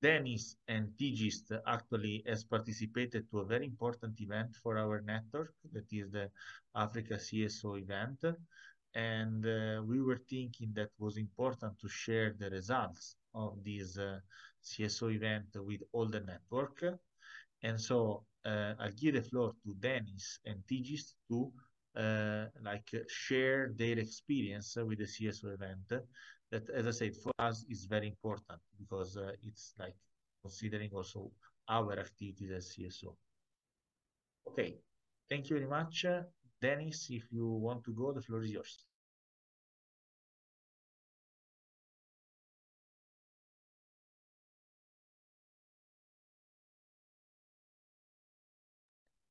Dennis and Tigist actually has participated to a very important event for our network, that is the Africa CSO event. And we were thinking that was important to share the results of this CSO event with all the network. And so I'll give the floor to Dennis and Tigist to share their experience with the CSO event. That, as I said, for us is very important because it's like considering also our activities as CSO. Okay, thank you very much. Dennis, if you want to go, the floor is yours.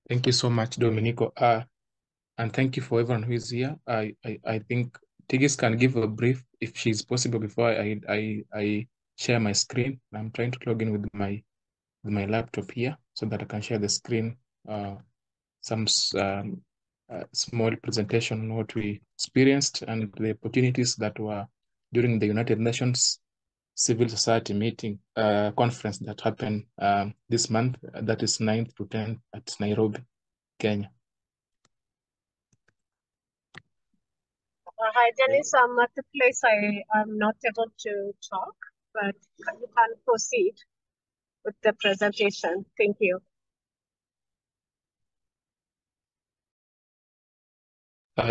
Thank you so much, Domenico. And thank you for everyone who is here. I think Tigis can give a brief, if she's possible, before I share my screen. I'm trying to log in with my laptop here so that I can share the screen. Some small presentation on what we experienced and the opportunities that were during the United Nations Civil Society meeting conference that happened this month, that is 9th to 10th at Nairobi, Kenya. Hi, Dennis. I'm at the place I am not able to talk, but you can proceed with the presentation. Thank you.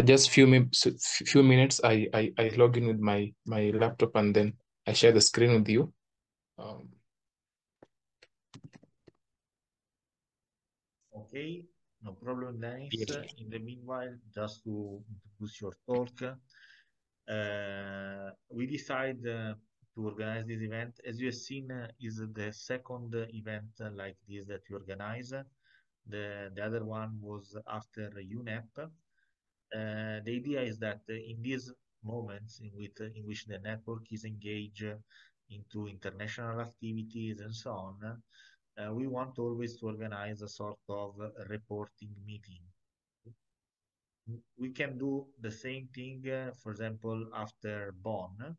Just few minutes. I log in with my laptop and then I share the screen with you. Okay, no problem, Dennis. Yes. In the meanwhile, just to introduce your talk, we decided to organize this event. As you have seen, is the second event like this that we organize. The other one was after UNEP. The idea is that in these moments in which the network is engaged into international activities and so on, we want always to organize a sort of reporting meeting. We can do the same thing, for example, after Bonn.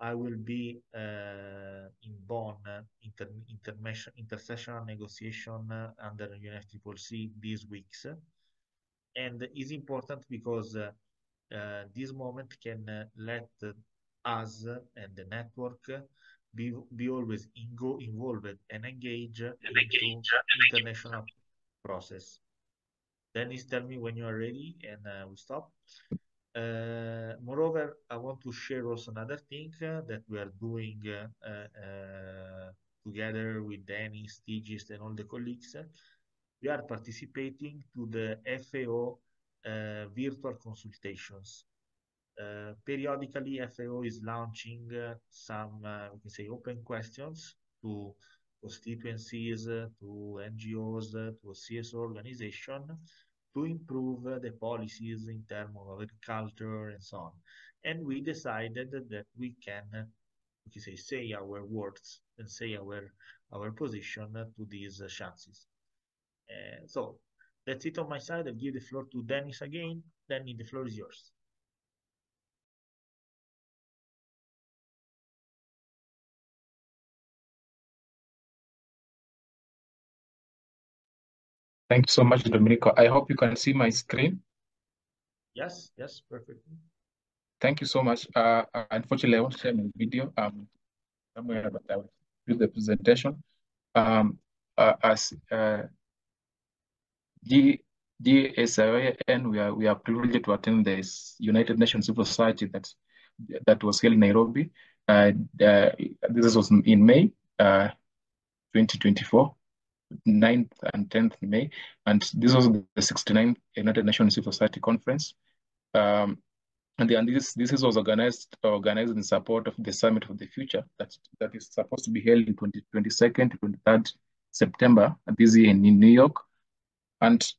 I will be in Bonn, intersessional negotiation under UNFCCC these weeks. And it's important because this moment can let us and the network be always involved and engage into international process. Dennis, tell me when you are ready and we stop. Moreover, I want to share also another thing that we are doing together with Dennis, Tigist, and all the colleagues. We are participating to the FAO virtual consultations. Periodically, FAO is launching some, we can say, open questions to constituencies, to NGOs, to CSO organization to improve the policies in terms of agriculture and so on. And we decided that we can say our words and say our position to these chances. So that's it on my side. I'll give the floor to Dennis again. Dennis, the floor is yours. Thank you so much, Domenico. I hope you can see my screen. Yes, perfectly. Thank you so much. Unfortunately, I won't share my video somewhere, but I will do the presentation. As GCAYN, we are privileged to attend this United Nations Civil Society that was held in Nairobi. This was in May 2024. 9th and 10th May, and this was the 69th United Nations Civil Society Conference. And this was organized in support of the Summit of the Future that is supposed to be held in 22nd to 23rd September this year in New York. And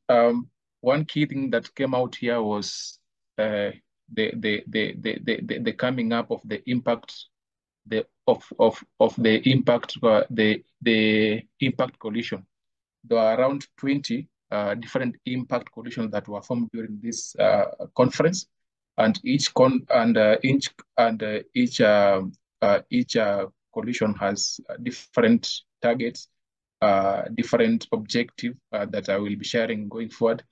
one key thing that came out here was the coming up of the impact the impact coalition. There are around 20 different impact coalitions that were formed during this conference, and each each coalition has different targets, different objective that I will be sharing going forward.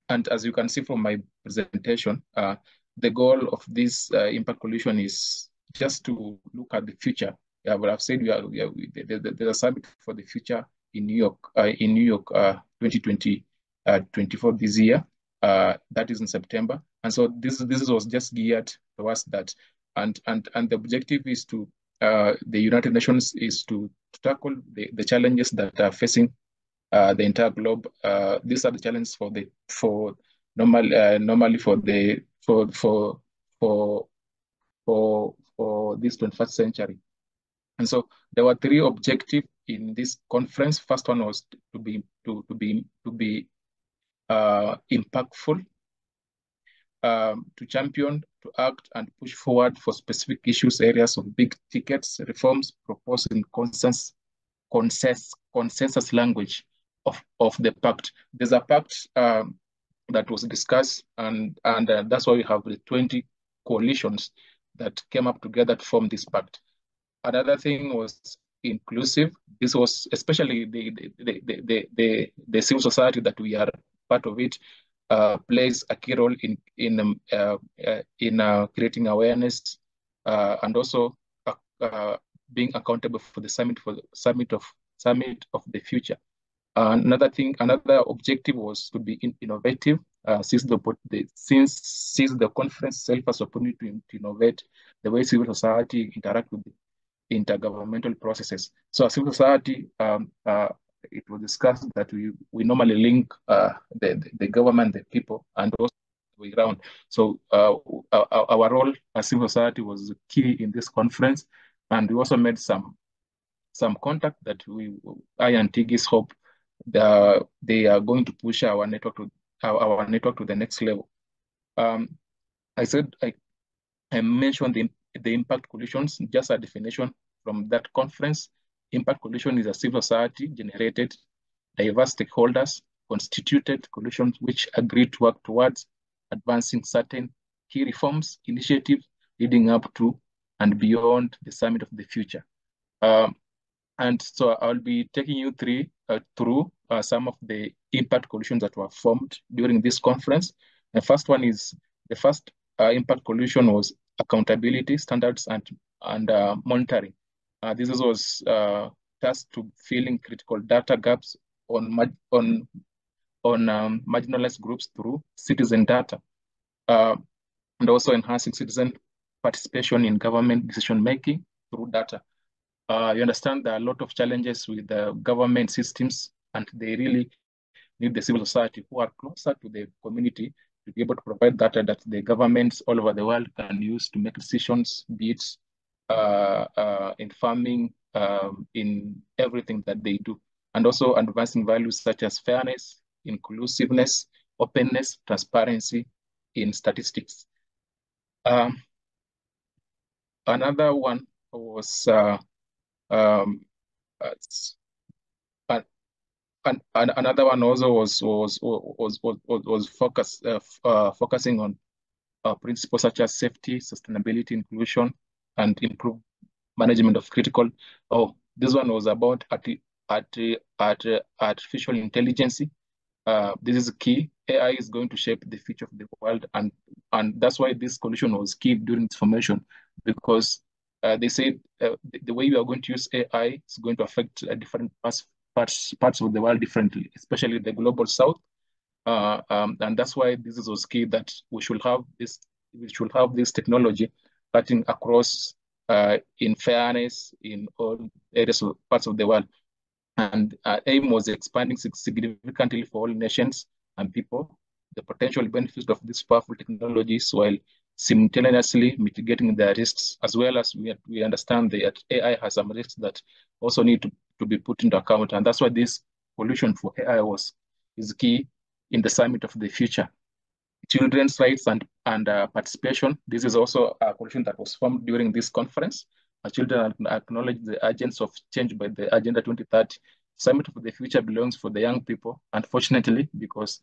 And as you can see from my presentation, the goal of this impact coalition is just to look at the future. But I've said there's a summit for the future in New York, 2024 this year. That is in September, and so this was just geared towards that. And the objective is to the United Nations is to tackle the challenges that are facing the entire globe. These are the challenges normally for this 21st century. And so there were three objectives in this conference. First one was to be impactful, to champion, to act and push forward for specific issues, areas of big tickets, reforms proposed in consensus language of the pact. There's a pact that was discussed, and that's why we have the 20 coalitions that came up together to form this pact. Another thing was inclusive. This was especially the civil society that we are part of it plays a key role in creating awareness and also being accountable for the summit of the future. Another objective was to be innovative. Since the conference itself has opportunity to innovate the way civil society interact with the intergovernmental processes. So as civil society, it was discussed that we normally link the government, the people, and also the way around. So our role as civil society was key in this conference, and we also made some contact that I and Tigis hope they are going to push our network to the next level. I mentioned the impact coalitions, just a definition from that conference. Impact coalition is a civil society generated, diverse stakeholders, constituted coalitions which agree to work towards advancing certain key reforms, initiatives leading up to and beyond the summit of the future. And so I'll be taking you through some of the impact coalitions that were formed during this conference. The first impact coalition was accountability, standards, and monitoring. This was tasked to filling critical data gaps on marginalized groups through citizen data, and also enhancing citizen participation in government decision making through data. You understand there are a lot of challenges with the government systems, and they really need the civil society who are closer to the community to be able to provide data that the governments all over the world can use to make decisions, be it in farming, in everything that they do. And also advancing values such as fairness, inclusiveness, openness, transparency in statistics. Another one was another one also was focusing on principles such as safety, sustainability, inclusion, and improved management of critical. This one was about artificial intelligence. This is key. AI is going to shape the future of the world, and that's why this coalition was key during its formation, because they said the way we are going to use AI is going to affect different parts of the world differently, especially the global south. And that's why this was key, that we should have this technology cutting across in fairness in all areas of parts of the world. And aim was expanding significantly for all nations and people the potential benefits of these powerful technologies, while simultaneously mitigating their risks, as well as we understand that AI has some risks that also need to be put into account. And that's why this coalition for AI is key in the summit of the future. Children's rights and participation. This is also a coalition that was formed during this conference. Children acknowledge the agents of change by the Agenda 2030. Summit of the future belongs for the young people, unfortunately, because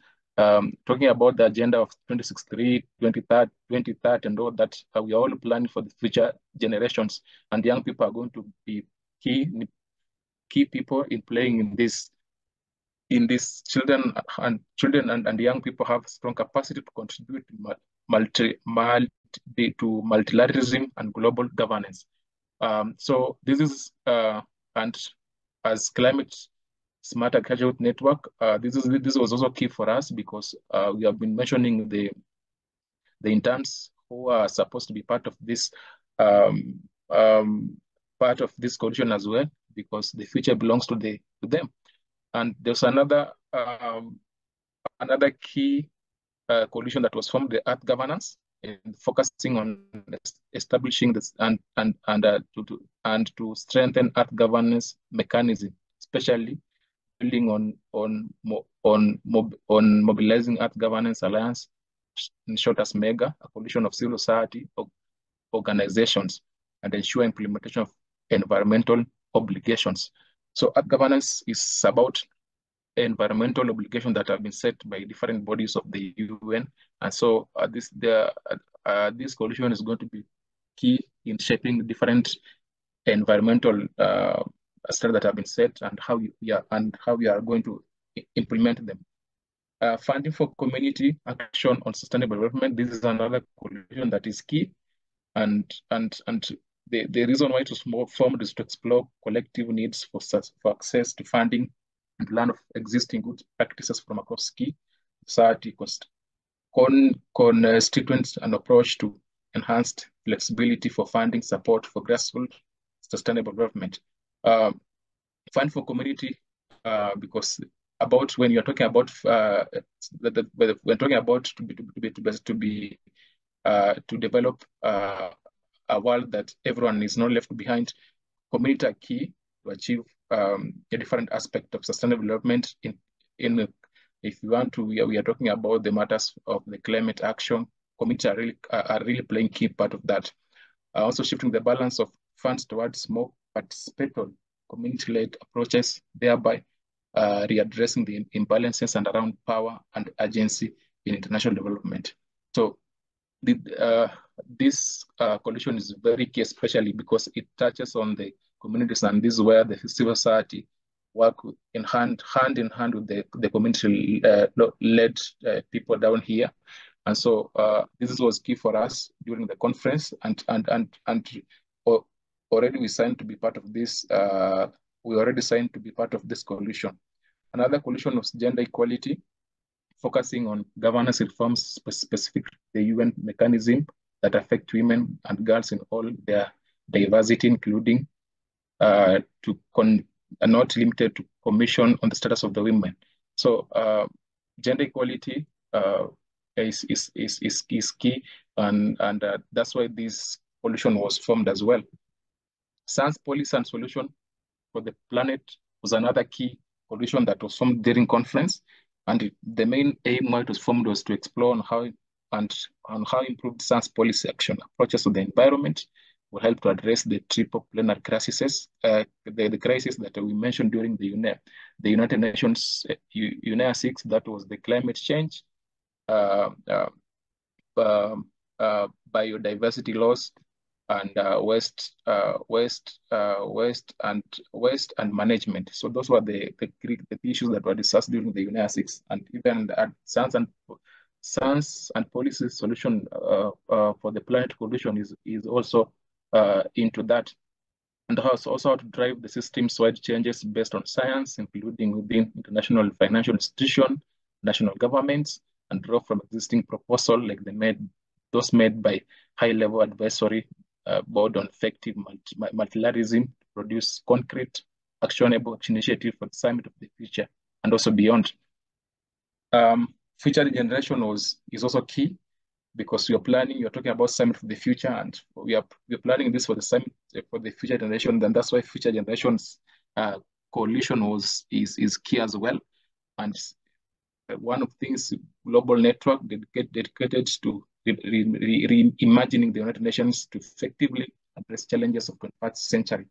talking about the agenda of 2063, 2030, and all that, we are all planning for the future generations, and young people are going to be key people in playing in this. In this, children and young people have strong capacity to contribute to multilateralism and global governance. So this is and as climate smart agriculture network, this was also key for us because we have been mentioning the interns who are supposed to be part of this coalition as well, because the future belongs to them. And there's another key coalition that was formed, the Earth Governance, focusing on establishing this and to strengthen Earth governance mechanism, especially building on mobilizing Earth Governance Alliance, in short as MEGA, a coalition of civil society organizations, and ensure implementation of environmental obligations. So Earth governance is about environmental obligations that have been set by different bodies of the UN, and so this coalition is going to be key in shaping different environmental standards that have been set and how we are going to implement them. Funding for community action on sustainable development. This is another coalition that is key, and the reason why it was formed is to explore collective needs for access to funding and learn of existing good practices from across key society constituents, an approach to enhanced flexibility for funding support for grassroots sustainable development. Fund for community, because when you're talking about we're talking about to develop a world that everyone is not left behind. Community are key to achieve a different aspect of sustainable development. If you want to, we are talking about the matters of the climate action. Community are really playing key part of that. Also shifting the balance of funds towards more participatory community-led approaches, thereby readdressing the imbalances and around power and agency in international development. So this coalition is very key, especially because it touches on the communities, and this is where the civil society work hand in hand with the community-led people down here. And so this was key for us during the conference, and already we signed to be part of this. We already signed to be part of this coalition. Another coalition was gender equality, focusing on governance reforms specific to the UN mechanism that affect women and girls in all their diversity, including not limited to Commission on the Status of the Women. So gender equality is key, and that's why this coalition was formed as well. Science policy and solution for the planet was another key coalition that was formed during conference, and the main aim why it was formed was to explore on how improved science policy action approaches to the environment will help to address the triple planar crises, the crisis that we mentioned during the United Nations UNEA 6, that was the climate change, biodiversity loss, and waste and management. So those were the issues that were discussed during the UNEA 6, and even science and policy solution for the planet coalition is also into that, and also how to drive the systems-wide changes based on science, including within international financial institutions, national governments, and draw from existing proposals like those made by high-level advisory board on effective multilateralism to produce concrete, actionable initiative for the summit of the future and also beyond. Future generation is also key, because you're talking about summit for the future, and we're planning this for the summit for the future generation. Then that's why future generations coalition is key as well. And one of the things, global network dedicated to reimagining the United Nations to effectively address challenges of the 21st century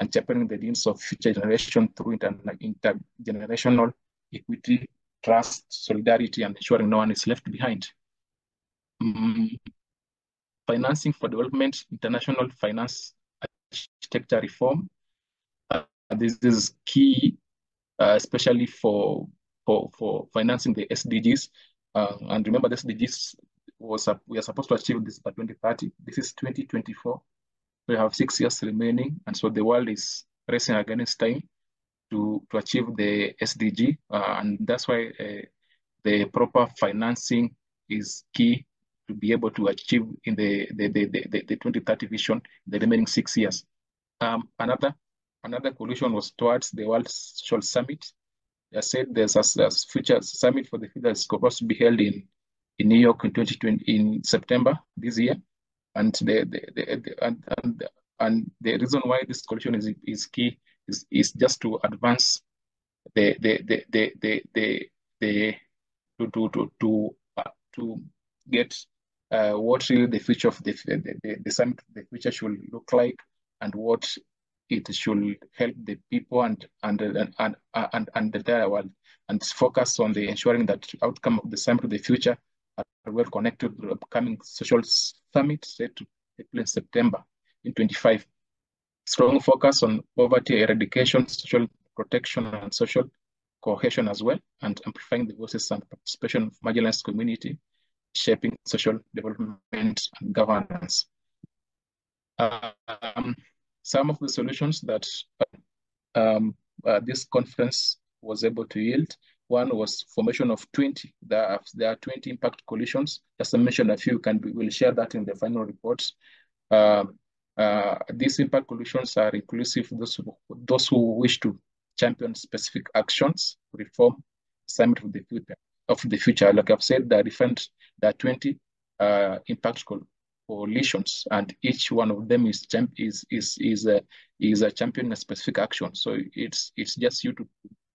and championing the needs of future generation through intergenerational equity, trust, solidarity, and ensuring no one is left behind. Financing for development, international finance architecture reform. This is key, especially for financing the SDGs. And remember, the SDGs we are supposed to achieve this by 2030. This is 2024. We have 6 years remaining, and so the world is racing against time to achieve the SDG, and that's why the proper financing is key to be able to achieve in the 2030 vision, the remaining 6 years. Another coalition was towards the World Social Summit. I said there's a future summit for the future is supposed to be held in New York in 2020 in September this year, and the reason why this coalition is key is just to advance to get what really the future of the summit, the future should look like, and what it should help the people and the entire world, and focus on the ensuring that outcome of the summit of the future are well connected to the upcoming social summit set to take place in September in 2025. Strong focus on poverty eradication, social protection, and social cohesion as well, and amplifying the voices and participation of marginalized community, shaping social development and governance. Some of the solutions that this conference was able to yield. One was formation of 20. There are 20 impact coalitions. Just to mention a few, we'll share that in the final reports. These impact coalitions are inclusive of those who wish to champion specific actions to reform the summit of the future. Like I've said, there are 20 impact coalitions, and each one of them is championing a specific action. So it's just you to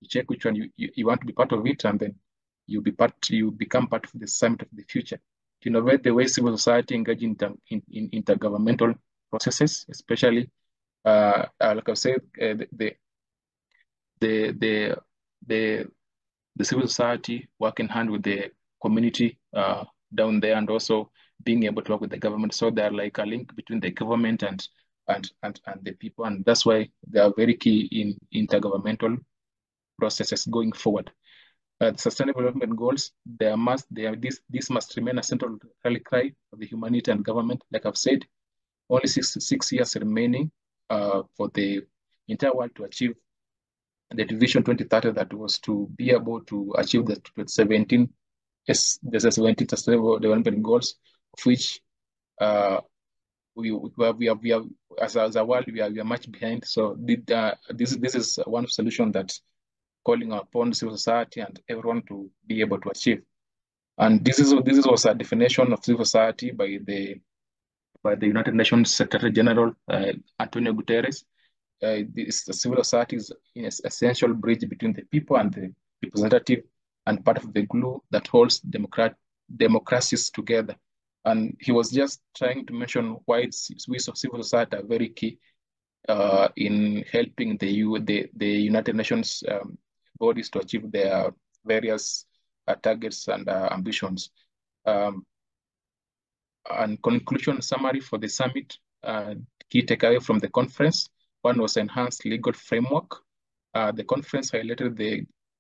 check which one you want to be part of it, and then you become part of the summit of the future. To innovate the way civil society engage in intergovernmental processes, especially like I've said, the civil society work in hand with the community down there, and also being able to work with the government. So they're like a link between the government and the people, and that's why they are very key in intergovernmental processes going forward. The Sustainable Development Goals, this must remain a central rally cry of the humanity and government. Like I've said, only six years remaining for the entire world to achieve the Vision 2030, that was to be able to achieve the 17 Sustainable Development Goals, of which we are as a world we are much behind. So this is one solution that calling upon civil society and everyone to be able to achieve. And this was a definition of civil society by the United Nations Secretary General Antonio Guterres. Civil society is an essential bridge between the people and the representative, and part of the glue that holds democracies together. And he was just trying to mention why civil society are very key in helping the United Nations bodies to achieve their various targets and ambitions. And conclusion summary for the summit, key takeaway from the conference. One was enhanced legal framework. The conference highlighted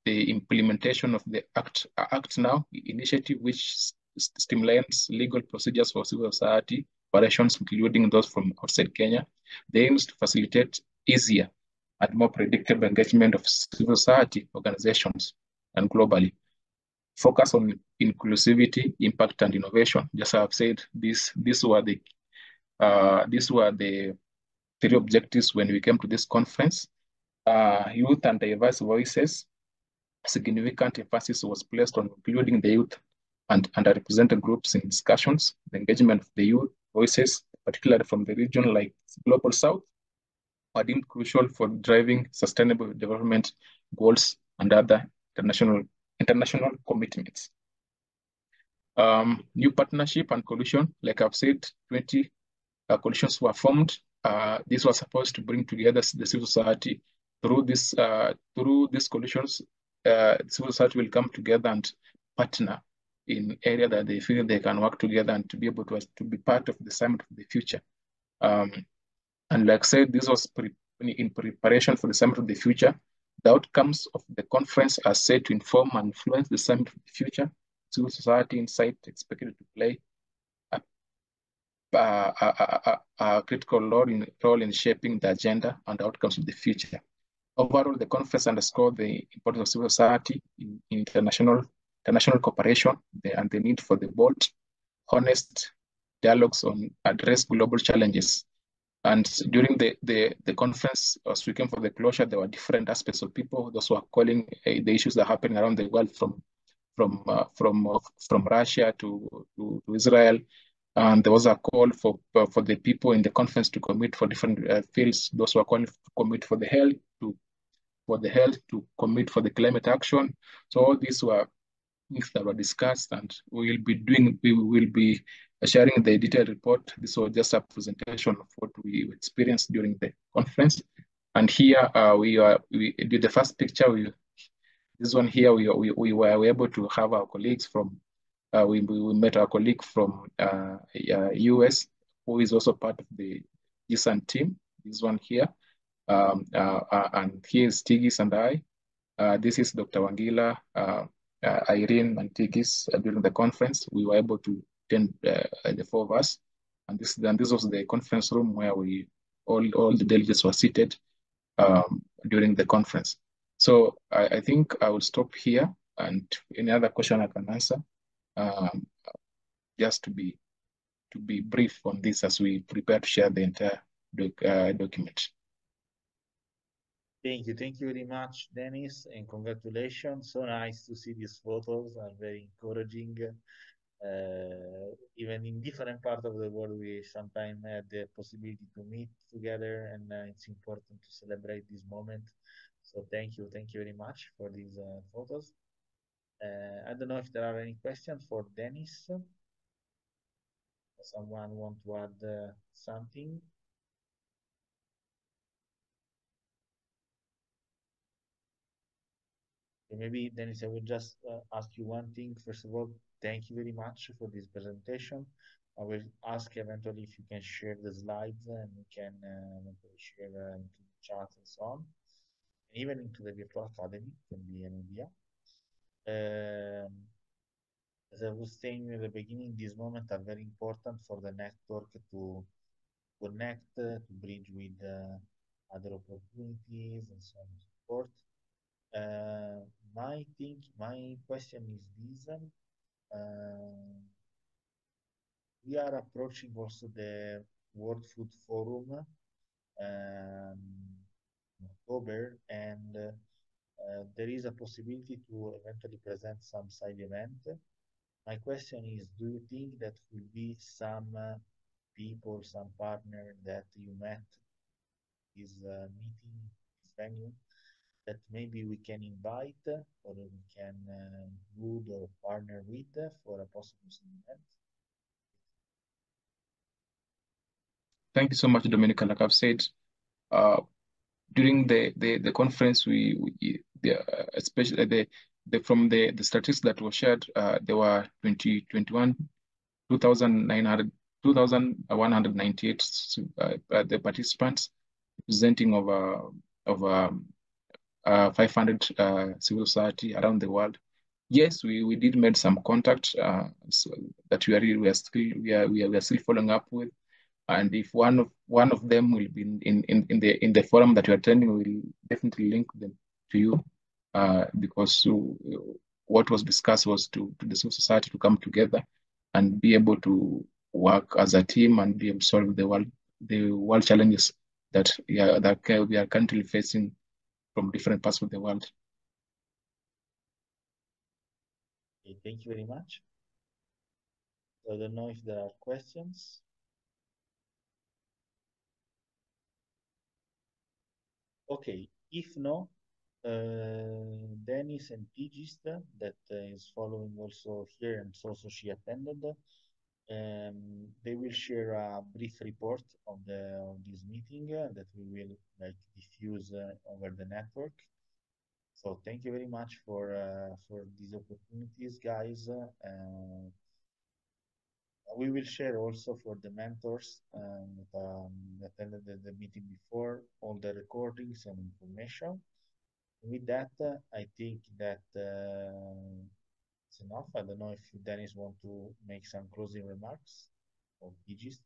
the implementation of the Act Now initiative, which stimulates legal procedures for civil society operations, including those from outside Kenya. The aim is to facilitate easier and more predictable engagement of civil society organizations and globally. Focus on inclusivity, impact, and innovation. Just as I've said, these were the 3 objectives when we came to this conference. Youth and diverse voices. Significant emphasis was placed on including the youth and underrepresented groups in discussions. The engagement of the youth voices, particularly from the region like Global South, are deemed crucial for driving sustainable development goals and other international commitments. New partnership and coalition, like I've said, 20 coalitions were formed. These were supposed to bring together the civil society through these coalitions. civil society will come together and partner in area that they feel they can work together and to be able to be part of the summit of the future. And like I said, this was in preparation for the summit of the future. The outcomes of the conference are set to inform and influence the summit of the future. Civil society insight expected to play a critical role in shaping the agenda and outcomes of the future. Overall, the conference underscored the importance of civil society in international cooperation and the need for the bold, honest dialogues on address global challenges. And during the conference, as we came for the closure, there were different aspects of people. Those who are calling the issues that are happening around the world, from Russia to Israel. And there was a call for the people in the conference to commit for different fields. Those who are calling to commit for the health, to commit for the climate action. So all these were things that were discussed, and we will be sharing the detailed report. This was just a presentation of what we experienced during the conference. And here we did the first picture. This one here, we were able to have our colleagues from, we met our colleague from US, who is also part of the GCAYN team. This one here. And here is Tigis and I. This is Dr. Wangila, Irene, and Tigis during the conference. We were able to attend the four of us. And this was the conference room where all the delegates were seated during the conference. So I think I will stop here, and any other question I can answer, just to be brief on this as we prepare to share the entire document. Thank you very much, Dennis, and congratulations. So nice to see these photos and very encouraging. Even in different parts of the world, we sometimes had the possibility to meet together, and it's important to celebrate this moment. So thank you very much for these photos. I don't know if there are any questions for Dennis. Someone want to add something? Maybe, Dennis, I will just ask you one thing. First of all, thank you very much for this presentation. I will ask eventually if you can share the slides, and we can share into the chat and so on. And even into the virtual academy can be an idea. As I was saying at the beginning, these moments are very important for the network to connect, to bridge with other opportunities and so on and so forth. My question is this. We are approaching also the World Food Forum in October, and there is a possibility to eventually present some side event. My question is, do you think that will be some people, some partner that you met this meeting, this venue, that maybe we can invite or we can include or partner with for a possible event? Thank you so much, Dominica. Like I've said, during the conference, especially from the statistics that were shared, there were 2,198 the participants, representing over 500 civil society around the world. Yes, we did make some contact so that we are still following up with. And if one of them will be in the forum that you're attending, we'll definitely link them to you, because what was discussed was to the civil society to come together and be able to work as a team and be able to solve the world challenges that we are currently facing from different parts of the world. Okay, thank you very much. I don't know if there are questions. Okay, if no, Dennis and Tigist, that is following also here, and so also she attended, they will share a brief report of this meeting that we will diffuse over the network. So thank you very much for these opportunities, guys. We will share also for the mentors that attended the meeting before all the recordings and information. With that, I think that it's enough. I don't know if Dennis want to make some closing remarks or Gigis.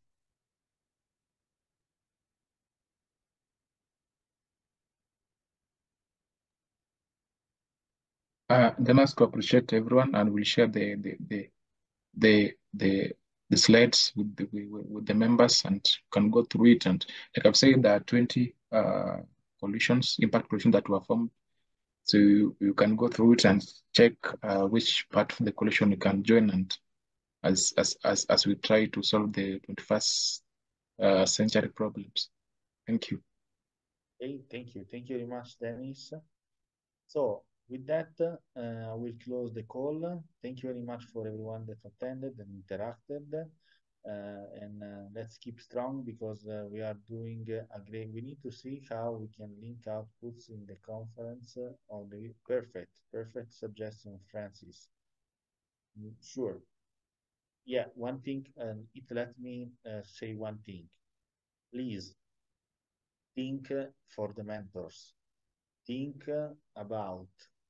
Damasco, appreciate everyone, and we'll share the slides with the members, and can go through it. And like I've said, there are 20 coalitions, impact coalitions that were formed. So you can go through it and check which part of the coalition you can join, and as we try to solve the 21st century problems. Thank you. Okay, thank you. Thank you very much, Dennis. So with that, I will close the call. Thank you very much for everyone that attended and interacted. Let's keep strong, because we are doing a great. We need to see how we can link outputs in the conference on the perfect suggestion, Francis. Sure. Yeah, one thing, it let me say one thing. Please think for the mentors. Think about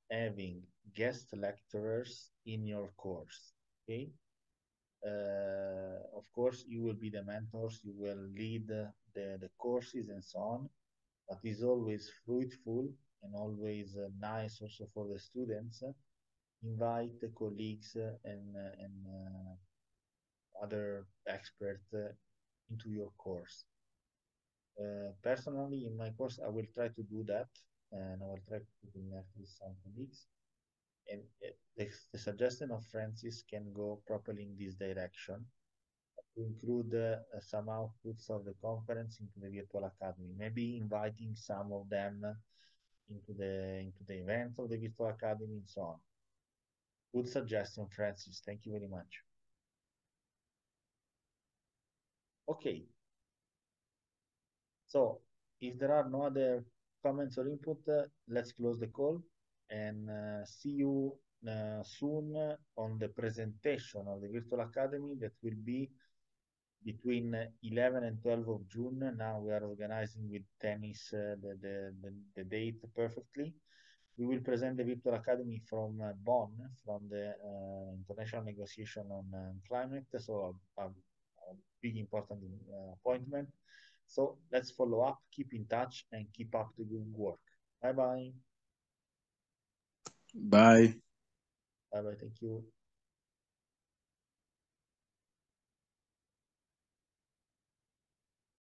having guest lecturers in your course. Okay. Of course, you will be the mentors, you will lead the courses and so on, but it's always fruitful and always nice also for the students. Invite the colleagues and other experts into your course. Personally, in my course, I will try to do that, and I will try to connect with some colleagues. And the suggestion of Francis can go properly in this direction, to include some outputs of the conference into the virtual academy, maybe inviting some of them into the event of the virtual academy and so on. Good suggestion, Francis. Thank you very much. Okay. So if there are no other comments or input, let's close the call, and see you soon on the presentation of the virtual academy that will be between 11 and 12 of June. Now we are organizing with Dennis the date perfectly. We will present the virtual academy from Bonn, from the International Negotiation on Climate. So a big important appointment. So let's follow up, keep in touch, and keep up the good work. Bye-bye. Bye. Bye-bye. Thank you.